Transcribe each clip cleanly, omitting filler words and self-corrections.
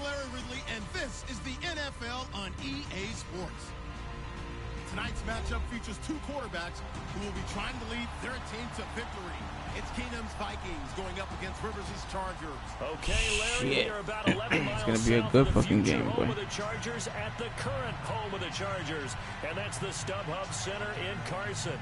Larry Ridley, and this is the NFL on EA Sports. Tonight's matchup features two quarterbacks who will be trying to lead their team to victory. It's Keenum's Vikings going up against Rivers' Chargers. Okay, Larry, we are about 11 miles it's gonna be a good fucking game, boy. home of the Chargers at the current home of the Chargers, and that's the StubHub Center in Carson.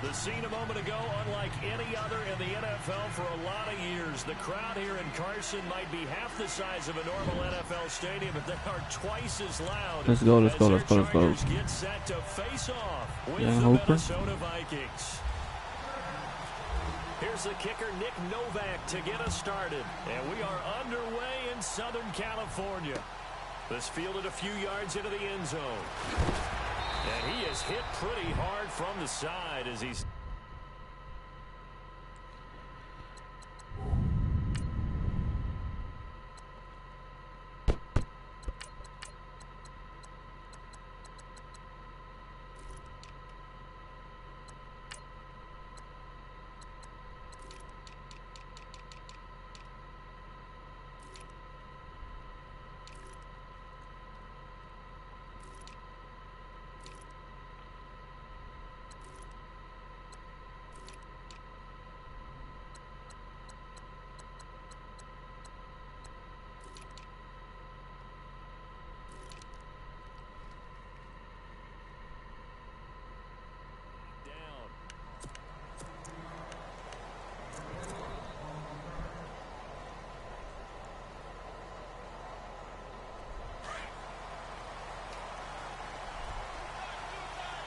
The scene a moment ago, unlike any other in the NFL for a lot of years. The crowd here in Carson might be half the size of a normal NFL stadium, but they are twice as loud. Let's go, let's go, let's go, let's go. Chargers get set to face off with Yeah, the Hooper. Minnesota Vikings. Here's the kicker, Nick Novak, to get us started. And we are underway in Southern California. This fielded a few yards into the end zone. And he is hit pretty hard from the side as he's...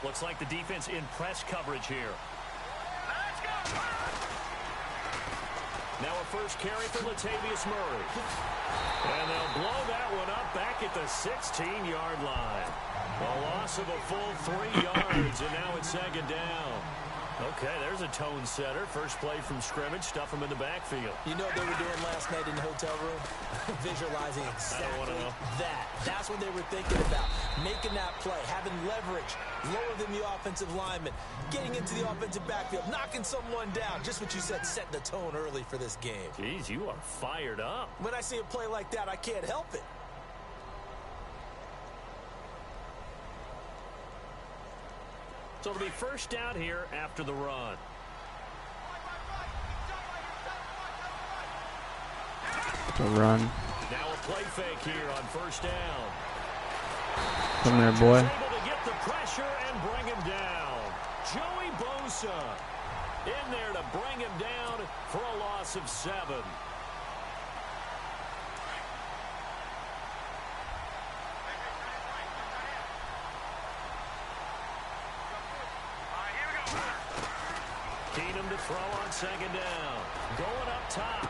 Looks like the defense in press coverage here. Now a first carry for Latavius Murray. And they'll blow that one up back at the 16-yard line. A loss of a full 3 yards, and now it's second down. Okay, there's a tone setter. First play from scrimmage, stuff them in the backfield. You know what they were doing last night in the hotel room? Visualizing exactly that. That's what they were thinking about. Making that play, having leverage, lower than the offensive lineman, getting into the offensive backfield, knocking someone down. Just what you said, setting the tone early for this game. Jeez, you are fired up. When I see a play like that, I can't help it. So it'll be first down here after the run. The run. Now a play fake here on first down. Come there, boy. Able to get the pressure and bring him down. Joey Bosa in there to bring him down for a loss of 7. Keenum to throw on second down. Going up top.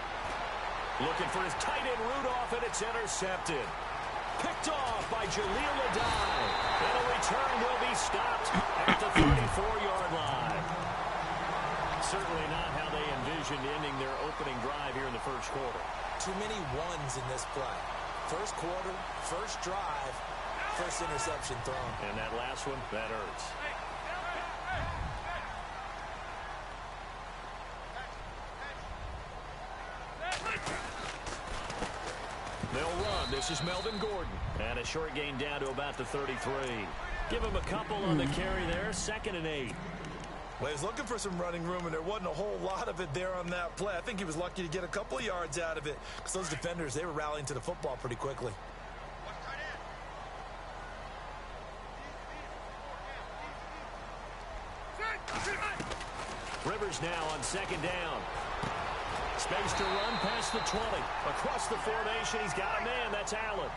Looking for his tight end Rudolph, and it's intercepted. Picked off by Jaleel Adai. And a return will be stopped at the 34-yard line. Certainly not how they envisioned ending their opening drive here in the first quarter. Too many ones in this play. First quarter, first drive, first interception thrown. And that last one, that hurts. They'll run. This is Melvin Gordon. And a short gain down to about the 33. Give him a couple on the carry there. 2nd and 8. Well, he was looking for some running room, and there wasn't a whole lot of it there on that play. I think he was lucky to get a couple of yards out of it because those defenders, they were rallying to the football pretty quickly. Rivers now on second down. Space to run past the 20. Across the formation, he's got a man. That's Allen.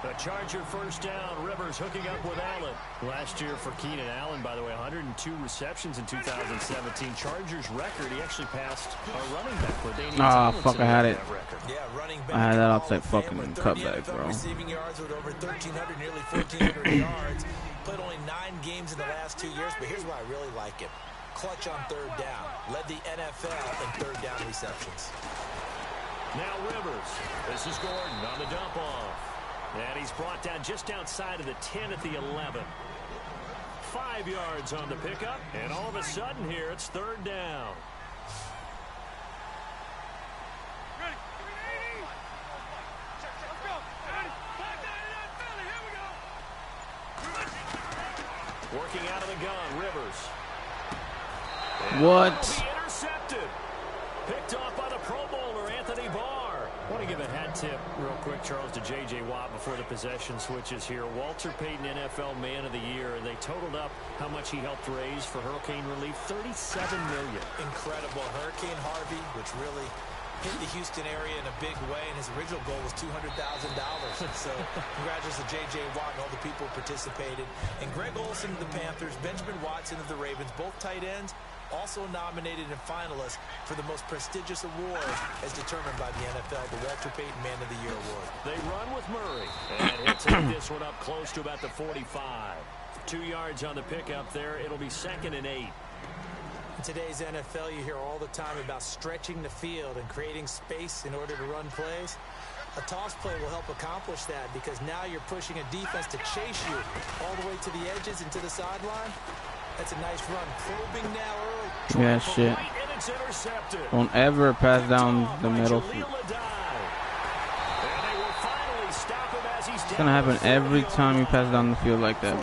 A Charger first down. Rivers hooking up with Allen. Last year for Keenan Allen, by the way, 102 receptions in 2017. Chargers record, he actually passed our running back. Ah, fuck, I had it. Yeah, running back. I had that outside fucking cutback, bro. Receiving yards with over 1,300, nearly 1,400 yards. Played only 9 games in the last 2 years, but here's why I really like him. Clutch on third down. Led the NFL in third down receptions. Now Rivers. This is Gordon on the dump off. And he's brought down just outside of the 10 at the 11. 5 yards on the pickup. And all of a sudden here, it's third down. Working out of the gun, Rivers. What? Intercepted. Picked off by the Pro Bowler, Anthony Barr. I want to give a hat tip real quick, Charles, to J.J. Watt before the possession switches here. Walter Payton, NFL Man of the Year. They totaled up how much he helped raise for hurricane relief, $37 million. Incredible. Hurricane Harvey, which really hit the Houston area in a big way, and his original goal was $200,000. So congratulations to J.J. Watt and all the people who participated. And Greg Olsen of the Panthers, Benjamin Watson of the Ravens, both tight ends, also nominated and finalists for the most prestigious award as determined by the NFL, the Walter Payton Man of the Year Award. They run with Murray, and he'll take this one up close to about the 45. 2 yards on the pickup there. It'll be 2nd and 8. In today's NFL, you hear all the time about stretching the field and creating space in order to run plays. A toss play will help accomplish that because now you're pushing a defense to chase you all the way to the edges and to the sideline. That's a nice run. Probing now early. Yeah, shit. Right, and it's intercepted. Don't ever pass down the middle. It's gonna happen every time you pass down the field like that.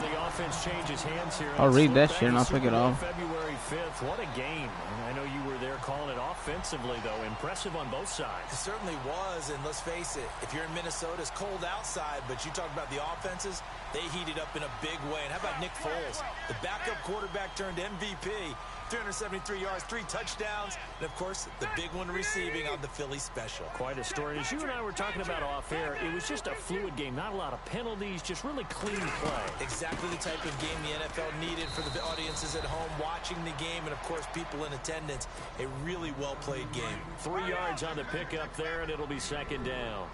I'll read that shit and I'll pick it off. February 5th. What a game. I know you were there calling it offensively, though. Impressive on both sides. It certainly was, and let's face it, if you're in Minnesota, it's cold outside, but you talk about the offenses, they heated up in a big way. And how about Nick Foles, the backup quarterback turned MVP, 373 yards, 3 touchdowns, and, of course, the big one receiving on the Philly special. Quite a story. As you and I were talking about off air, it was just a fluid game, not a lot of penalties, just really clean play. Exactly the type of game the NFL needed for the audiences at home watching the game and, of course, people in attendance. A really well-played game. 3 yards on the pickup there, and it'll be 2nd down.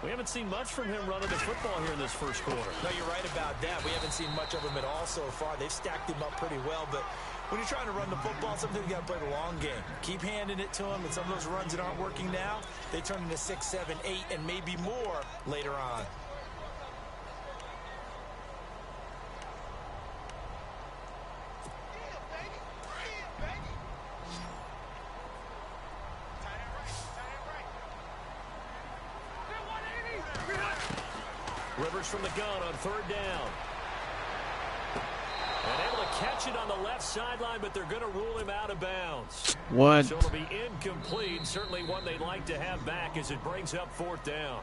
We haven't seen much from him running the football here in this first quarter. No, you're right about that. We haven't seen much of him at all so far. They've stacked him up pretty well, but when you're trying to run the football, sometimes you got to play the long game. Keep handing it to him, and some of those runs that aren't working now, they turn into 6, 7, 8, and maybe more later on. Rivers from the gun on 3rd down. And able to catch it on the left sideline, but they're going to rule him out of bounds. What? So it'll be incomplete. Certainly one they'd like to have back as it brings up 4th down.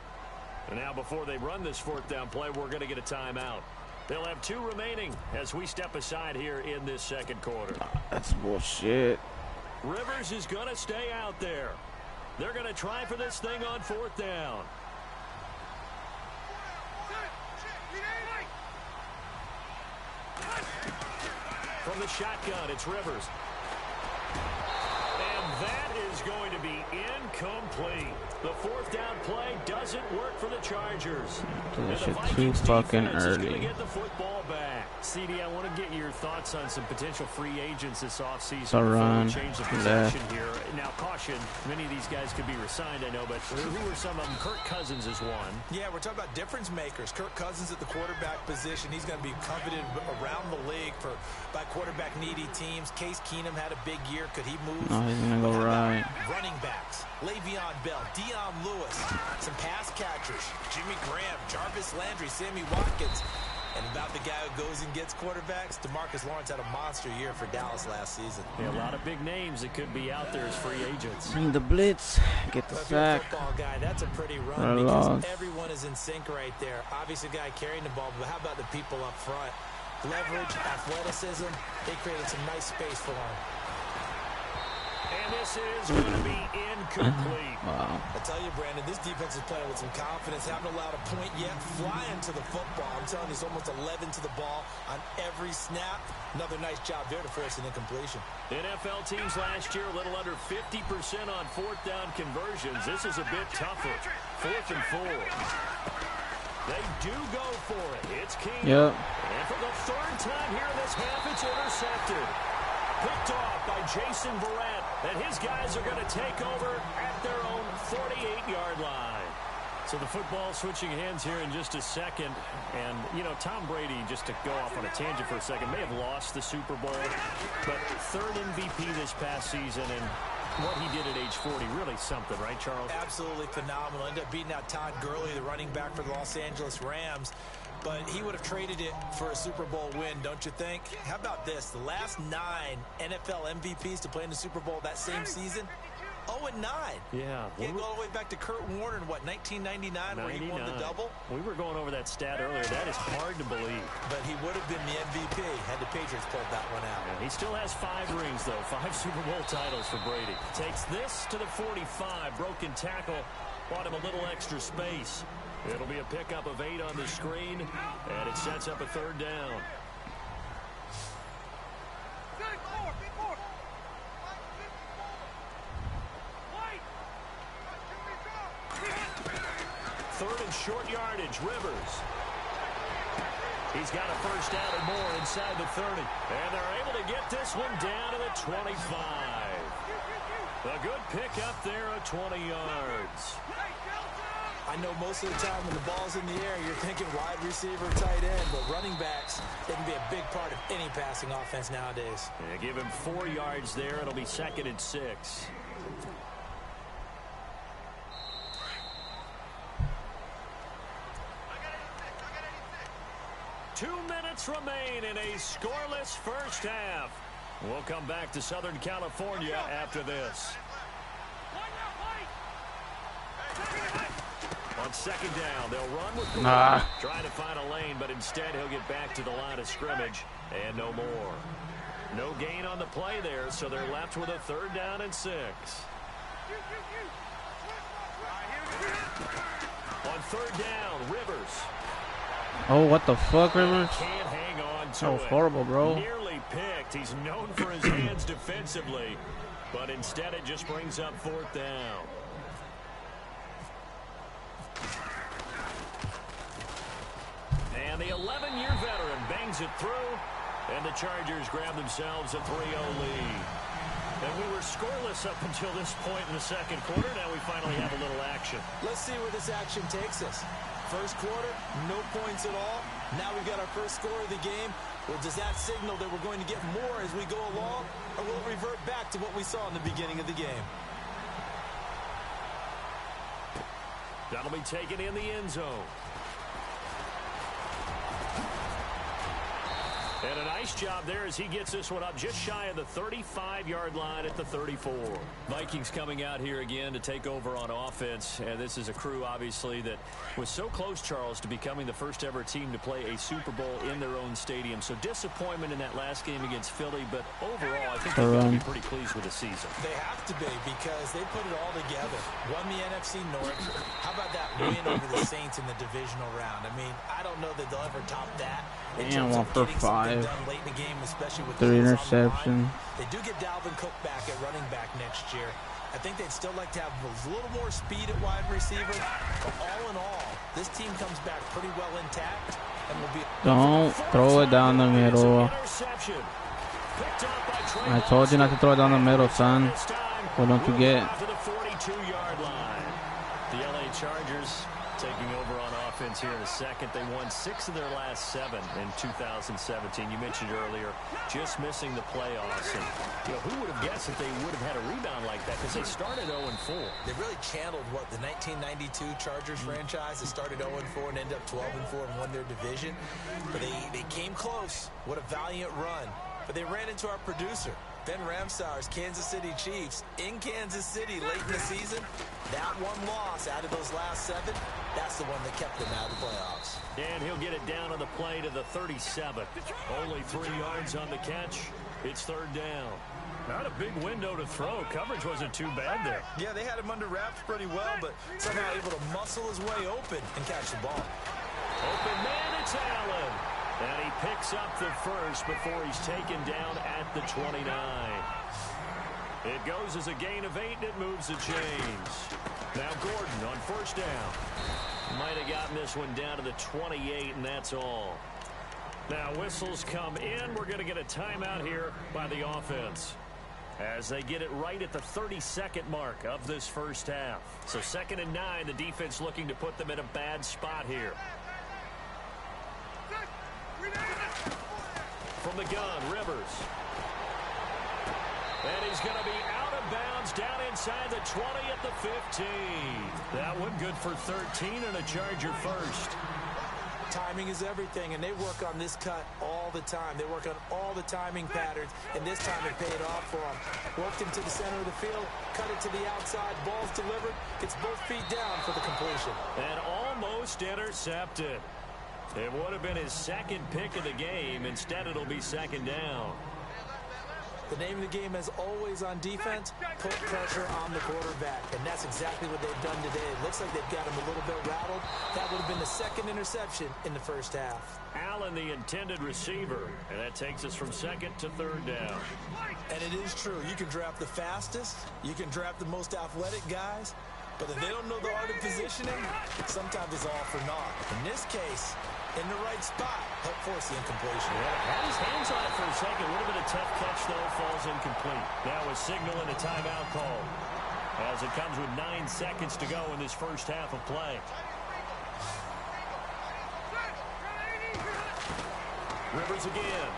And now before they run this 4th down play, we're going to get a timeout. They'll have 2 remaining as we step aside here in this 2nd quarter. That's bullshit. Rivers is going to stay out there. They're going to try for this thing on 4th down. From the shotgun, it's Rivers. And that is going to be incomplete. The 4th down play doesn't work for the Chargers. This shit too fucking early. Get the football back. CD, I want to get your thoughts on some potential free agents this offseason. So run. Change the possession here. Now, caution, many of these guys could be resigned, I know, but who are some of them? Kirk Cousins is one. Yeah, we're talking about difference makers. Kirk Cousins at the quarterback position. He's going to be coveted around the league by quarterback needy teams. Case Keenum had a big year. Could he move? No, he's going to go right. Running backs. Le'Veon Bell, Dion Lewis, some pass catchers, Jimmy Graham, Jarvis Landry, Sammy Watkins. And about the guy who goes and gets quarterbacks, DeMarcus Lawrence had a monster year for Dallas last season. Yeah, a lot of big names that could be out there as free agents. Bring the blitz, get the sack. Football guy, that's a pretty run because everyone is in sync right there. Obviously, a guy carrying the ball, but how about the people up front? Leverage, athleticism, they created some nice space for him. And this is going to be incomplete. Wow. I tell you, Brandon, this defense is playing with some confidence. Haven't allowed a point yet. Flying to the football. I'm telling you, it's almost 11 to the ball on every snap. Another nice job there to force an incompletion. NFL teams last year a little under 50% on 4th down conversions. This is a bit tougher. 4th and 4. They do go for it. It's Keenum. Yep. And for the 3rd time here in this half, it's intercepted. Picked off by Jason Verrett, and his guys are going to take over at their own 48-yard line. So the football switching hands here in just a second. And, you know, Tom Brady, just to go off on a tangent for a second, may have lost the Super Bowl, but 3rd MVP this past season, and what he did at age 40, really something, right, Charles? Absolutely phenomenal. Ended up beating out Todd Gurley, the running back for the Los Angeles Rams. but he would have traded it for a Super Bowl win, don't you think? How about this? The last 9 NFL MVPs to play in the Super Bowl that same season, 0-9. Yeah. He had to go all the way back to Kurt Warner in, what, 1999 where he won the double? We were going over that stat earlier. That is hard to believe. But he would have been the MVP had the Patriots pulled that one out. Yeah, he still has 5 rings, though. 5 Super Bowl titles for Brady. Takes this to the 45. Broken tackle. Bought him a little extra space. It'll be a pickup of 8 on the screen, and it sets up a 3rd down. Third and short yardage, Rivers. He's got a first down and more inside the 30. And they're able to get this one down to the 25. A good pickup there at 20 yards. I know most of the time when the ball's in the air, you're thinking wide receiver, tight end, but running backs, they can be a big part of any passing offense nowadays. Yeah, give him 4 yards there. It'll be 2nd and 6. Two minutes remain in a scoreless first half. We'll come back to Southern California after this. On 2nd down, they'll run with Gordon, trying to find a lane, but instead he'll get back to the line of scrimmage and no more. No gain on the play there, so they're left with a 3rd down and 6. On 3rd down, Rivers. Oh, what the fuck, Rivers? Can't hang on to that was horrible, bro. Nearly picked. He's known for his hands defensively, but instead it just brings up 4th down. And the 11-year veteran bangs it through, and the Chargers grab themselves a 3-0 lead. And we were scoreless up until this point in the 2nd quarter. Now we finally have a little action. Let's see where this action takes us. First quarter, no points at all. Now we've got our first score of the game. Well, does that signal that we're going to get more as we go along, or will it revert back to what we saw in the beginning of the game? That'll be taken in the end zone. And a nice job there as he gets this one up just shy of the 35-yard line at the 34. Vikings coming out here again to take over on offense. And this is a crew, obviously, that was so close, Charles, to becoming the first ever team to play a Super Bowl in their own stadium. So disappointment in that last game against Philly. But overall, I think they're going to be pretty pleased with the season. They have to be because they put it all together. Won the NFC North. How about that win over the Saints in the divisional round? I mean, I don't know that they'll ever top that. Damn, 1 for 5. Late in the game, especially with 3 interceptions. They do get Dalvin Cook back at running back next year. I think they'd still like to have a little more speed at wide receiver. But all in all, this team comes back pretty well intact and will be. Don't throw it down the middle. I told you not to throw it down the middle, son. What don't you get? To the 42-yard line. The LA Chargers taking over on offense here in a second. They won 6 of their last 7 in 2017. You mentioned earlier just missing the playoffs. And, you know, who would have guessed that they would have had a rebound like that because they started 0-4. They really channeled what the 1992 Chargers franchise. They started 0-4 and ended up 12-4 and won their division. But they came close. What a valiant run. But they ran into our producer, Ben Ramsauer's Kansas City Chiefs in Kansas City late in the season. That one loss out of those last 7, that's the one that kept them out of the playoffs. And he'll get it down on the play to the 37. Only 3 yards on the catch. It's 3rd down. Not a big window to throw. Coverage wasn't too bad there. Yeah, they had him under wraps pretty well, but somehow able to muscle his way open and catch the ball. Open man, it's Allen. And he picks up the first before he's taken down at the 29. It goes as a gain of 8, and it moves the chains. Now Gordon on 1st down. Might have gotten this one down to the 28, and that's all. Now whistles come in. We're going to get a timeout here by the offense as they get it right at the 32nd mark of this first half. So 2nd and 9, the defense looking to put them in a bad spot here. From the gun, Rivers. And he's going to be out of bounds down inside the 20 at the 15. That one good for 13 and a Charger first. Timing is everything, and they work on this cut all the time. They work on all the timing patterns, and this time it paid off for them. Worked him to the center of the field, cut it to the outside, ball's delivered, gets both feet down for the completion. And almost intercepted. It would have been his second pick of the game. Instead, it'll be second down. The name of the game, as always on defense, put pressure on the quarterback. And that's exactly what they've done today. It looks like they've got him a little bit rattled. That would have been the second interception in the first half. Allen, the intended receiver. And that takes us from second to third down. And it is true. You can draft the fastest. You can draft the most athletic guys. But if they don't know the art of positioning, sometimes it's all for naught. In this case, in the right spot, help force the incompletion. Yeah, had his hands on it for a second. Would have been a tough catch, though. Falls incomplete. Now a signal and a timeout call, as it comes with 9 seconds to go in this first half of play. Rivers again.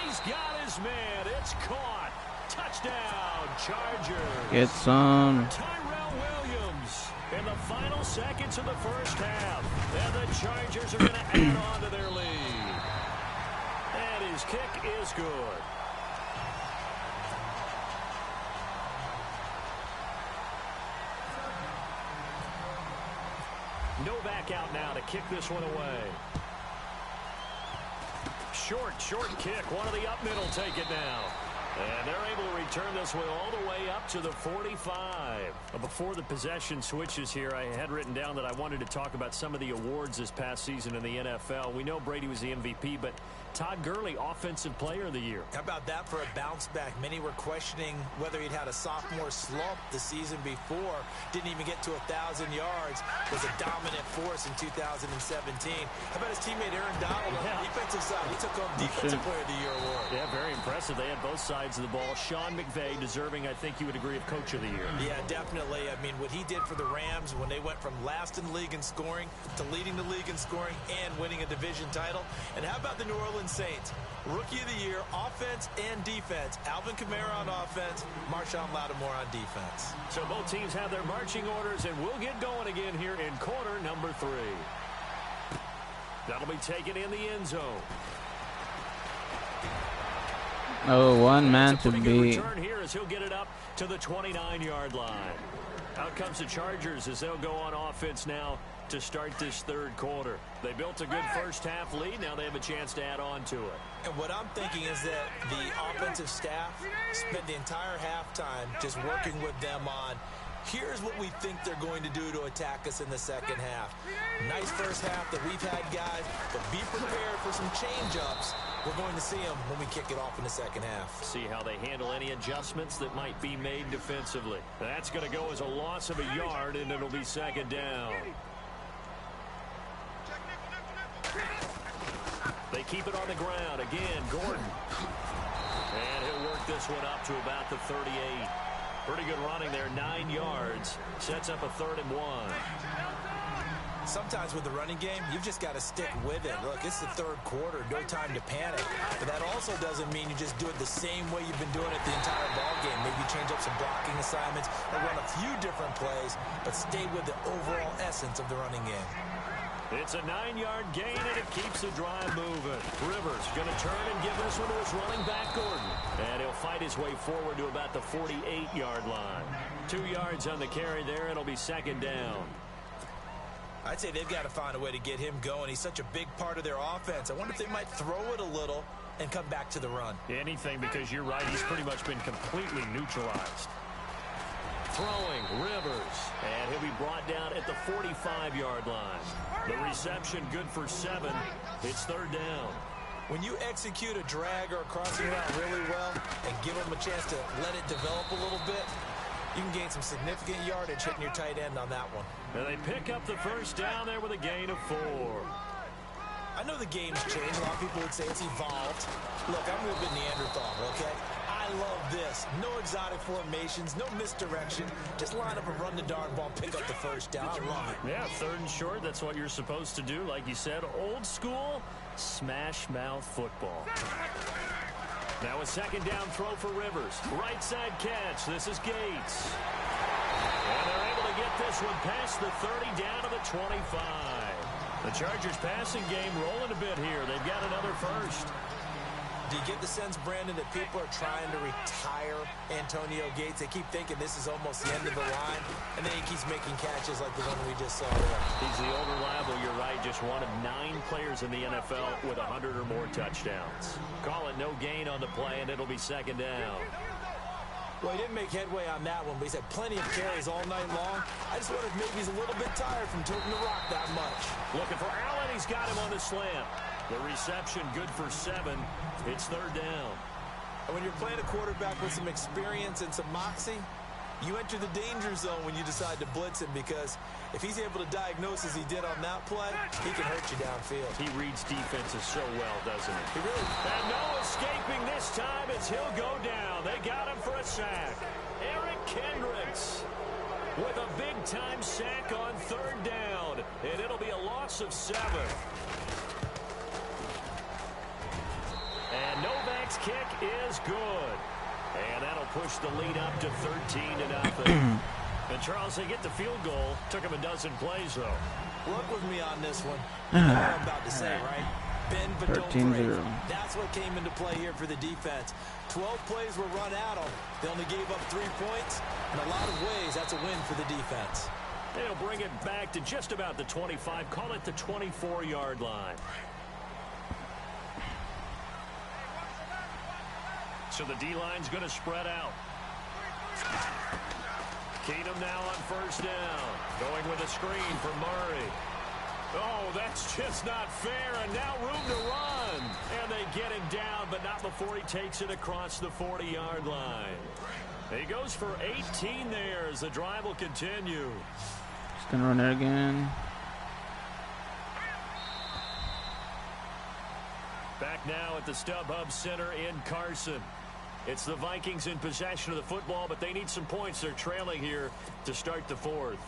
He's got his man. It's caught. Touchdown, Chargers. Get some. Tyrell Williams in the final seconds of the first half. And the Chargers are going to add on to their lead. And his kick is good. Novak out now to kick this one away. Short kick. One of the up middle take it now. And they're able to return this one all the way up to the 45. Before the possession switches here, I had written down that I wanted to talk about some of the awards this past season in the NFL. We know Brady was the MVP, but Todd Gurley, Offensive Player of the Year. How about that for a bounce back? Many were questioning whether he'd had a sophomore slump the season before. Didn't even get to 1,000 yards. Was a dominant force in 2017. How about his teammate Aaron Donald on the defensive side? He took home Defensive Player of the Year award. Yeah, very impressive. They had both sides of the ball. Sean McVay deserving, I think you would agree, of Coach of the Year. Yeah, definitely. I mean, what he did for the Rams when they went from last in the league in scoring to leading the league in scoring and winning a division title. And how about the New Orleans Saints? Rookie of the Year, offense and defense. Alvin Kamara on offense, Marshawn Lattimore on defense. So both teams have their marching orders, and we'll get going again here in quarter number 3. That'll be taken in the end zone. Oh, one man to beat. Return here as he'll get it up to the 29-yard line. Out comes the Chargers as they'll go on offense now to start this third quarter. They built a good first half lead. Now they have a chance to add on to it. And what I'm thinking is that the offensive staff spent the entire halftime just working with them on, here's what we think they're going to do to attack us in the second half. Nice first half that we've had, guys, but be prepared for some change-ups. We're going to see them when we kick it off in the second half. See how they handle any adjustments that might be made defensively. That's going to go as a loss of a yard, and it'll be second down. They keep it on the ground. Again, Gordon. And he'll work this one up to about the 38. Pretty good running there, 9 yards. Sets up a 3rd and 1. Sometimes with the running game, you've just got to stick with it. Look, it's the third quarter, no time to panic. But that also doesn't mean you just do it the same way you've been doing it the entire ball game. Maybe change up some blocking assignments or run a few different plays, but stay with the overall essence of the running game. It's a 9-yard gain, and it keeps the drive moving. Rivers going to turn and give this one to his running back, Gordon. And he'll fight his way forward to about the 48-yard line. 2 yards on the carry there. It'll be second down. I'd say they've got to find a way to get him going. He's such a big part of their offense. I wonder if they might throw it a little and come back to the run. Anything, because you're right. He's pretty much been completely neutralized. Throwing, Rivers, and he'll be brought down at the 45-yard line. The reception good for 7. It's third down. When you execute a drag or a crossing route really well and give them a chance to let it develop a little bit, you can gain some significant yardage hitting your tight end on that one. And they pick up the first down there with a gain of 4. I know the game's changed. A lot of people would say it's evolved. Look, I'm a little bit Neanderthal, okay? I love this. No exotic formations, no misdirection. Just line up and run the darn ball, pick up the first down. I love it. Yeah, 3rd and short, that's what you're supposed to do. Like you said, old school, smash mouth football. Now a second down throw for Rivers. Right side catch. This is Gates. And they're able to get this this one past the 30 down to the 25. The Chargers passing game rolling a bit here. They've got another first. Do you get the sense, Brandon, that people are trying to retire Antonio Gates? They keep thinking this is almost the end of the line, and then he keeps making catches like the one we just saw there. He's the old reliable, you're right, just one of 9 players in the NFL with 100 or more touchdowns. Call it no gain on the play, and it'll be second down. Well, he didn't make headway on that one, but he's had plenty of carries all night long. I just wonder if maybe he's a little bit tired from toting the rock that much. Looking for Allen. He's got him on the slant. The reception good for 7. It's third down. And when you're playing a quarterback with some experience and some moxie, you enter the danger zone when you decide to blitz him, because if he's able to diagnose as he did on that play, he can hurt you downfield. He reads defenses so well, doesn't he? He really... And no escaping this time as he'll go down. They got him for a sack. Eric Kendricks with a big-time sack on third down. And it'll be a loss of 7. And Novak's kick is good. And that'll push the lead up to 13-0. And Charles, they get the field goal. Took him a dozen plays, though. Work with me on this one. You know what I'm about to say, right? Bend but don't break. That's what came into play here for the defense. 12 plays were run at them. They only gave up 3 points. In a lot of ways, that's a win for the defense. They'll bring it back to just about the 25. Call it the 24-yard line. So the D-line's going to spread out. Keenum now on first down. Going with a screen for Murray. Oh, that's just not fair. And now room to run. And they get him down, but not before he takes it across the 40-yard line. He goes for 18 there as the drive will continue. Just going to run it again. Back now at the StubHub Center in Carson. It's the Vikings in possession of the football, but they need some points. They're trailing here to start the 4th.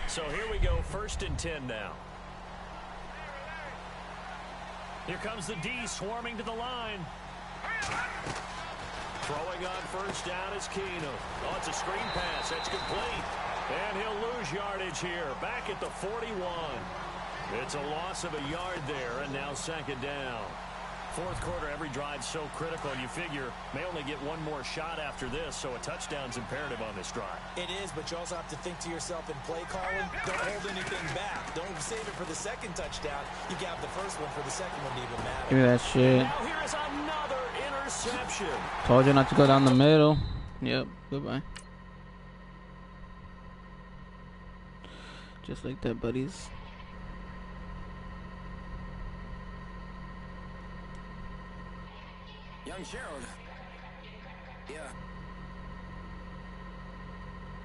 So here we go, 1st and 10 now. Here comes the D swarming to the line. Throwing on first down is Keenum. Oh, it's a screen pass. That's complete. And he'll lose yardage here. Back at the 41. It's a loss of a yard there, and now second down. 4th quarter, every drive's so critical, and you figure may only get one more shot after this, so a touchdown's imperative on this drive. It is, but you also have to think to yourself in play calling, don't hold anything back. Don't save it for the second touchdown. You got the first one for the second one to even matter. Give me that shit. Now here is another interception. Told you not to go down the middle. Yep, goodbye. Just like that, buddies. Young Sherrod